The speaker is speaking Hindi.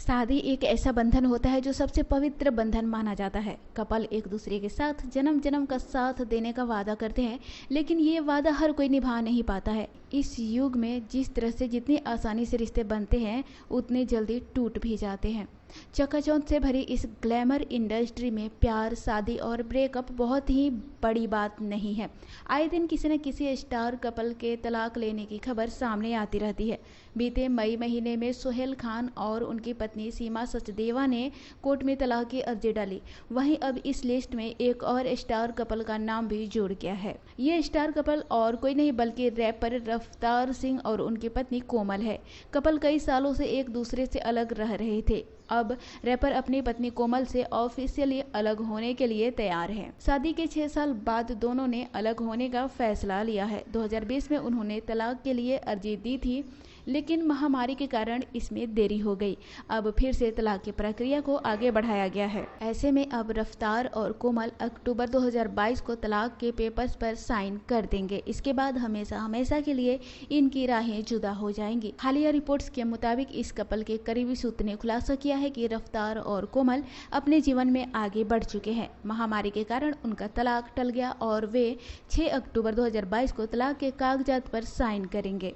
शादी एक ऐसा बंधन होता है जो सबसे पवित्र बंधन माना जाता है। कपल एक दूसरे के साथ जन्म जन्म का साथ देने का वादा करते हैं, लेकिन ये वादा हर कोई निभा नहीं पाता है। इस युग में जिस तरह से जितनी आसानी से रिश्ते बनते हैं, उतने जल्दी टूट भी जाते हैं। चकाचौंध से भरी इस ग्लैमर इंडस्ट्री में प्यार, शादी और ब्रेकअप बहुत ही बड़ी बात नहीं है। आए दिन किसी न किसी स्टार कपल के तलाक लेने की खबर सामने आती रहती है। बीते मई महीने में सोहेल खान और उनकी पत्नी सीमा सचदेवा ने कोर्ट में तलाक की अर्जी डाली। वहीं अब इस लिस्ट में एक और स्टार कपल का नाम भी जुड़ गया है। ये स्टार कपल और कोई नहीं बल्कि रैपर रफ्तार सिंह और उनकी पत्नी कोमल है। कपल कई सालों से एक दूसरे से अलग रह रहे थे। अब रैपर अपनी पत्नी कोमल से ऑफिशियली अलग होने के लिए तैयार है। शादी के 6 साल बाद दोनों ने अलग होने का फैसला लिया है। 2020 में उन्होंने तलाक के लिए अर्जी दी थी, लेकिन महामारी के कारण इसमें देरी हो गई। अब फिर से तलाक की प्रक्रिया को आगे बढ़ाया गया है। ऐसे में अब रफ्तार और कोमल अक्टूबर 2022 को तलाक के पेपर्स पर साइन कर देंगे। इसके बाद हमेशा हमेशा के लिए इनकी राहें जुदा हो जाएंगी। हालिया रिपोर्ट्स के मुताबिक इस कपल के करीबी सूत्र ने खुलासा किया है कि रफ्तार और कोमल अपने जीवन में आगे बढ़ चुके हैं। महामारी के कारण उनका तलाक टल गया और वे 6 अक्टूबर 2022 को तलाक के कागजात पर साइन करेंगे।